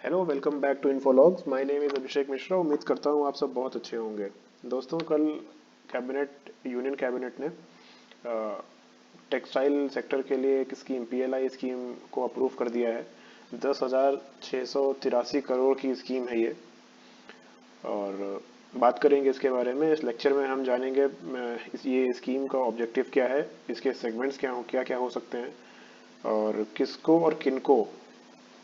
Hello, welcome back to Infologs. My name is Abhishek Mishra. उम्मीद करता हूँ आप सब बहुत अच्छे होंगे। दोस्तों, कल यूनियन कैबिनेट ने टेक्सटाइल सेक्टर के लिए एक स्कीम पीएलआई स्कीम को अप्रूव कर दिया है। 10,683 करोड़ की स्कीम है ये। और बात करेंगे इसके बारे में। इस लेक्चर में हम जानेंगे ये स्कीम का ऑब्जेक्टिव क्या है, इसके सेगमेंट्स क्या क्या हो सकते हैं, और किसको और किनको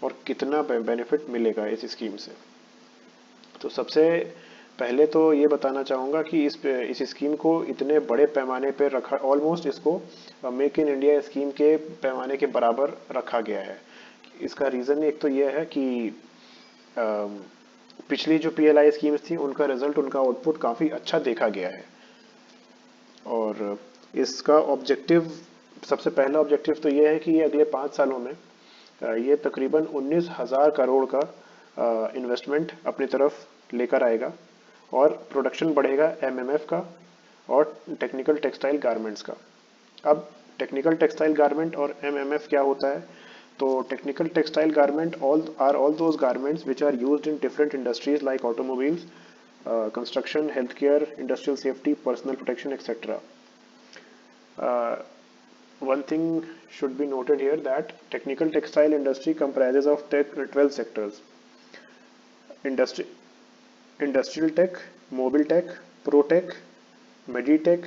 और कितना बेनिफिट मिलेगा इस स्कीम से। तो सबसे पहले तो ये बताना चाहूँगा कि इस स्कीम को इतने बड़े पैमाने पर रखा, ऑलमोस्ट इसको मेक इन इंडिया स्कीम के पैमाने के बराबर रखा गया है। इसका रीज़न एक तो ये है कि अम, पिछली जो पीएलआई स्कीम्स थी उनका रिजल्ट, उनका आउटपुट काफ़ी अच्छा देखा गया है। और इसका ऑब्जेक्टिव, सबसे पहला ऑब्जेक्टिव तो ये है कि ये अगले 5 सालों में ये तकरीबन 19,000 करोड़ का इन्वेस्टमेंट अपनी तरफ लेकर आएगा। और प्रोडक्शन बढ़ेगा एमएमएफ का और टेक्निकल टेक्सटाइल गारमेंट्स का। अब टेक्निकल टेक्सटाइल गारमेंट और एमएमएफ क्या होता है? तो technical textile garment all those garments which are used in different industries like automobiles, construction, healthcare, industrial safety, personal protection, etc. Uh, One thing should be noted here that technical textile industry comprises of 12 sectors: industry, industrial tech, mobile tech, pro tech, meditech,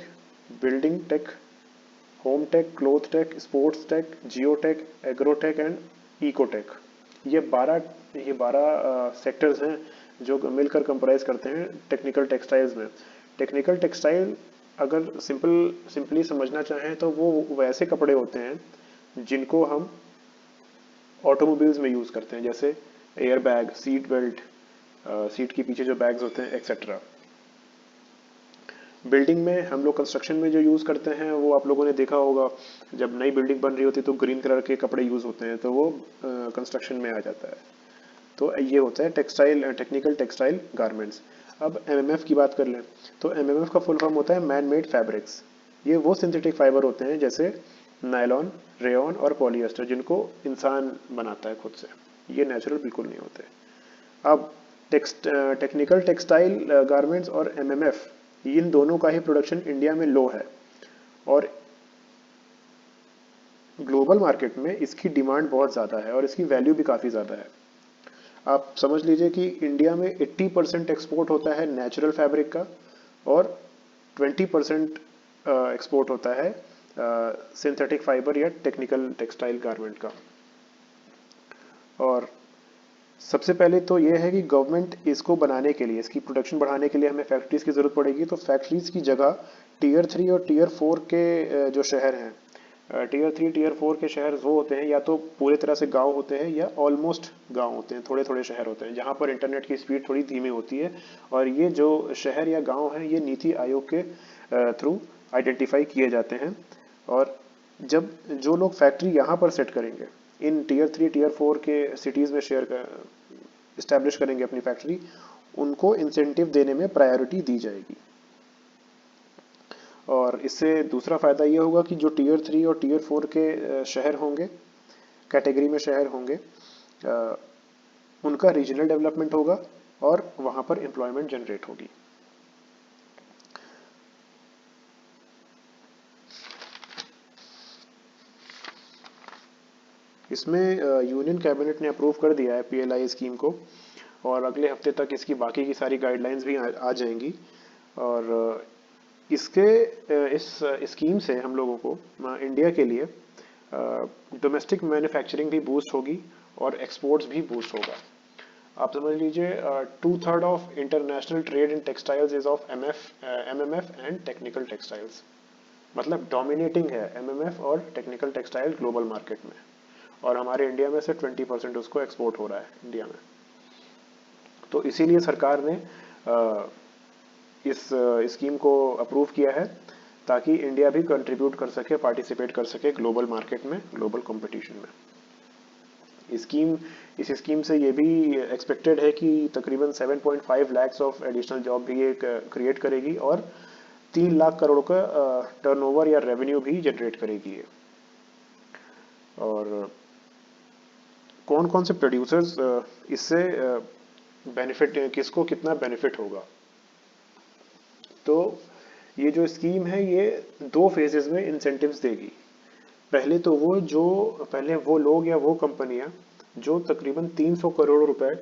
building tech, home tech, cloth tech, sports tech, geo tech, agro tech and eco tech. ये बारह sectors हैं जो मिलकर comprise करते हैं technical textiles में। Technical textile, अगर simply समझना चाहें तो वो वैसे कपड़े होते हैं जिनको हम ऑटोमोबाइल्स में यूज़ करते हैं, जैसे air bag, seat belt, seat के पीछे जो बैग्स होते हैं, एक्सेट्रा। बिल्डिंग में हम लोग कंस्ट्रक्शन में जो यूज़ करते हैं वो आप लोगों ने देखा होगा, जब नई बिल्डिंग बन रही होती है तो ग्रीन कलर के कपड़े यूज़ होते हैं, तो वो कंस्ट्रक्शन में आ जाता है। तो ये होता है टेक्निकल टेक्सटाइल गारमेंट्स। अब एमएमएफ की बात कर लें तो एमएमएफ का फुल फॉर्म होता है मैन मेड फैब्रिक्स। ये वो सिंथेटिक फाइबर होते हैं जैसे नायलॉन, रेयॉन और पॉलिएस्टर, जिनको इंसान बनाता है खुद से। ये नेचुरल बिल्कुल नहीं होते। अब टेक्निकल टेक्सटाइल गारमेंट्स और एमएमएफ, इन दोनों का ही प्रोडक्शन इंडिया में लो है। और ग्लोबल मार्केट में इसकी डिमांड बहुत ज़्यादा है और इसकी वैल्यू भी काफ़ी ज़्यादा है। आप समझ लीजिए कि इंडिया में 80% एक्सपोर्ट होता है नेचुरल फैब्रिक का, और 20% एक्सपोर्ट होता है सिंथेटिक फाइबर या टेक्निकल टेक्सटाइल गारमेंट का। और सबसे पहले तो ये है कि गवर्नमेंट इसको बनाने के लिए, इसकी प्रोडक्शन बढ़ाने के लिए हमें फैक्ट्रीज की ज़रूरत पड़ेगी। तो फैक्ट्रीज की जगह टीयर 3 और टीयर 4 के जो शहर हैं, टीयर 3 टीयर 4 के शहर वो होते हैं, या तो पूरे तरह से गांव होते हैं या ऑलमोस्ट गांव होते हैं, थोड़े थोड़े शहर होते हैं जहां पर इंटरनेट की स्पीड थोड़ी धीमी होती है। और ये जो शहर या गांव हैं, ये नीति आयोग के थ्रू आइडेंटिफाई किए जाते हैं। और जब जो लोग फैक्ट्री यहाँ पर सेट करेंगे, इन टीयर 3 टीयर 4 के सिटीज़ में इस्टेब्लिश करेंगे अपनी फैक्ट्री, उनको इंसेंटिव देने में प्रायोरिटी दी जाएगी। और इससे दूसरा फ़ायदा ये होगा कि जो टीयर 3 और टीयर 4 के शहर होंगे, कैटेगरी में शहर होंगे, अ, उनका रीजनल डेवलपमेंट होगा और वहाँ पर एम्प्लॉयमेंट जनरेट होगी। इसमें यूनियन कैबिनेट ने अप्रूव कर दिया है पीएलआई स्कीम को, और अगले हफ्ते तक इसकी बाकी की सारी गाइडलाइंस भी आ जाएंगी। और इस स्कीम से हम लोगों को इंडिया के लिए डोमेस्टिक मैन्युफैक्चरिंग भी बूस्ट होगी और एक्सपोर्ट्स भी बूस्ट होगा। आप समझ लीजिए 2/3 of international trade in textiles is of MMF and technical textiles. मतलब डोमिनेटिंग है एमएमएफ और टेक्निकल टेक्सटाइल ग्लोबल मार्केट में। और हमारे इंडिया में से 20% उसको एक्सपोर्ट हो रहा है इंडिया में। तो इसीलिए सरकार ने इस स्कीम को अप्रूव किया है, ताकि इंडिया भी कंट्रीब्यूट कर सके, पार्टिसिपेट कर सके ग्लोबल मार्केट में, ग्लोबल कंपटीशन में। इस स्कीम से ये भी एक्सपेक्टेड है कि तकरीबन 7.5 लाख ऑफ एडिशनल जॉब भी ये क्रिएट करेगी, और 3 लाख करोड़ का टर्नओवर या रेवेन्यू भी जनरेट करेगी ये। और कौन कौन से प्रोड्यूसर्स इससे बेनिफिट, किसको कितना बेनिफिट होगा। तो ये जो स्कीम है ये 2 फेजेस में इंसेंटिव्स देगी। पहले वो लोग या वो कंपनियां जो तकरीबन 300 करोड़ रुपए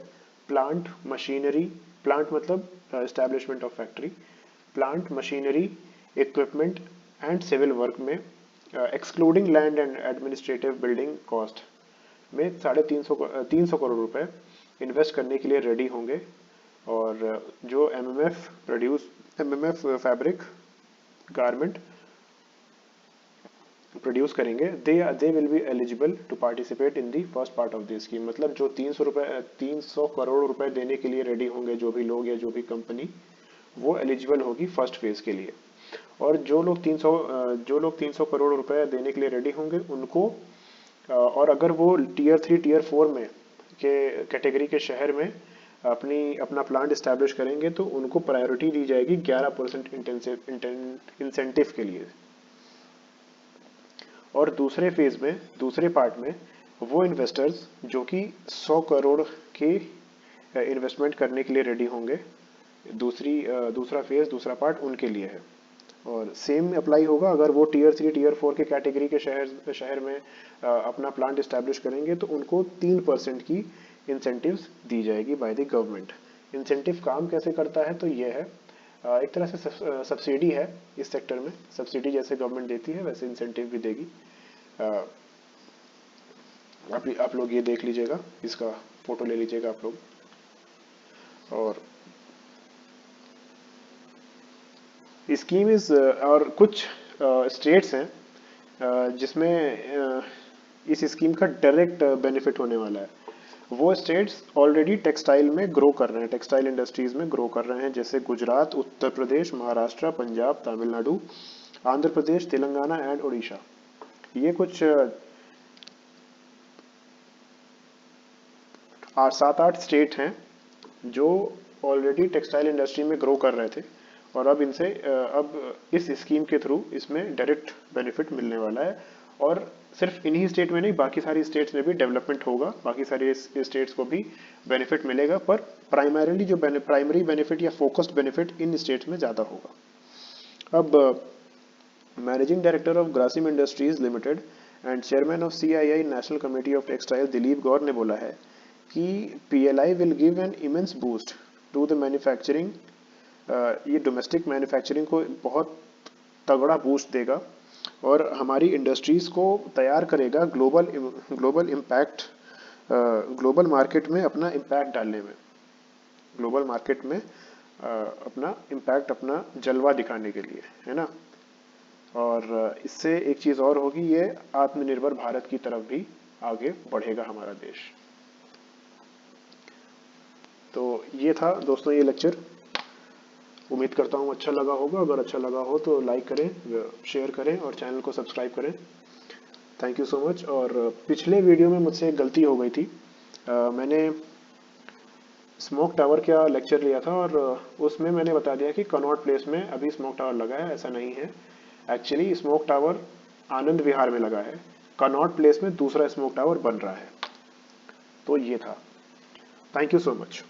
प्लांट मशीनरी, प्लांट मतलब establishment of factory, plant machinery equipment and civil work में excluding land and administrative building cost में 350 करोड़ रुपए इन्वेस्ट करने के लिए रेडी होंगे। और जो एमएमएफ फैब्रिक गारमेंट प्रोड्यूस करेंगे, they will be eligible to participate in the first part of the scheme. मतलब जो 300 करोड़ रुपए देने के लिए रेडी होंगे जो भी लोग या जो भी कंपनी, वो एलिजिबल होगी फर्स्ट फेज के लिए। और जो लोग 300 करोड़ रुपए देने के लिए रेडी होंगे उनको, और अगर वो टीयर 3 टीयर 4 में के कैटेगरी के शहर में अपना प्लांट इस्टेब्लिश करेंगे तो उनको प्रायोरिटी दी जाएगी 11% इंसेंटिव के लिए। और दूसरे पार्ट में वो इन्वेस्टर्स जो कि 100 करोड़ के इन्वेस्टमेंट करने के लिए रेडी होंगे, दूसरा पार्ट उनके लिए है। और सेम अप्लाई होगा अगर वो टीयर 3 टीयर 4 के कैटेगरी के शहर में अपना प्लांट इस्टेब्लिश करेंगे तो उनको 3% की इंसेंटिव्स दी जाएगी बाय द गवर्नमेंट। इंसेंटिव काम कैसे करता है, तो ये है एक तरह से सब्सिडी है इस सेक्टर में। सब्सिडी जैसे गवर्नमेंट देती है वैसे इंसेंटिव भी देगी। आप लोग ये देख लीजिएगा, इसका फोटो ले लीजिएगा आप लोग। और स्कीम और कुछ स्टेट्स हैं जिसमें इस स्कीम का डायरेक्ट बेनिफिट होने वाला है। वो स्टेट्स ऑलरेडी टेक्सटाइल में ग्रो कर रहे हैं, टेक्सटाइल इंडस्ट्रीज में ग्रो कर रहे हैं, जैसे गुजरात, उत्तर प्रदेश, महाराष्ट्र, पंजाब, तमिलनाडु, आंध्र प्रदेश, तेलंगाना एंड उड़ीसा। ये कुछ 7-8 स्टेट हैं जो ऑलरेडी टेक्सटाइल इंडस्ट्री में ग्रो कर रहे थे और अब इस स्कीम के थ्रू इसमें डायरेक्ट बेनिफिट मिलने वाला है। और सिर्फ इन्हीं स्टेट में नहीं, बाकी सारी स्टेट्स में भी डेवलपमेंट होगा, बाकी सारी स्टेट्स को भी बेनिफिट मिलेगा, पर प्राइमरी बेनिफिट या फोकस्ड बेनिफिट इन स्टेट्स में ज़्यादा होगा। अब managing director of Grasim Industries Limited and chairman of CII national committee of textile Dilip Gaur ने बोला है कि PLI will give an immense boost to the manufacturing. ये डोमेस्टिक मैन्युफैक्चरिंग को बहुत तगड़ा बूस्ट देगा और हमारी इंडस्ट्रीज को तैयार करेगा ग्लोबल मार्केट में अपना इम्पैक्ट डालने में, ग्लोबल मार्केट में अपना इम्पैक्ट, अपना जलवा दिखाने के लिए, है ना। और इससे एक चीज़ और होगी, ये आत्मनिर्भर भारत की तरफ भी आगे बढ़ेगा हमारा देश। तो ये था दोस्तों ये लेक्चर। उम्मीद करता हूँ अच्छा लगा होगा। अगर अच्छा लगा हो तो लाइक करें, शेयर करें और चैनल को सब्सक्राइब करें। Thank you so much. और पिछले वीडियो में मुझसे एक गलती हो गई थी, मैंने स्मोक टावर का लेक्चर लिया था और उसमें मैंने बता दिया कि कनॉट प्लेस में अभी स्मोक टावर लगा है। ऐसा नहीं है, actually smoke tower Anand Vihar में लगा है, कनॉट प्लेस में दूसरा स्मोक टावर बन रहा है। तो ये था। Thank you so much.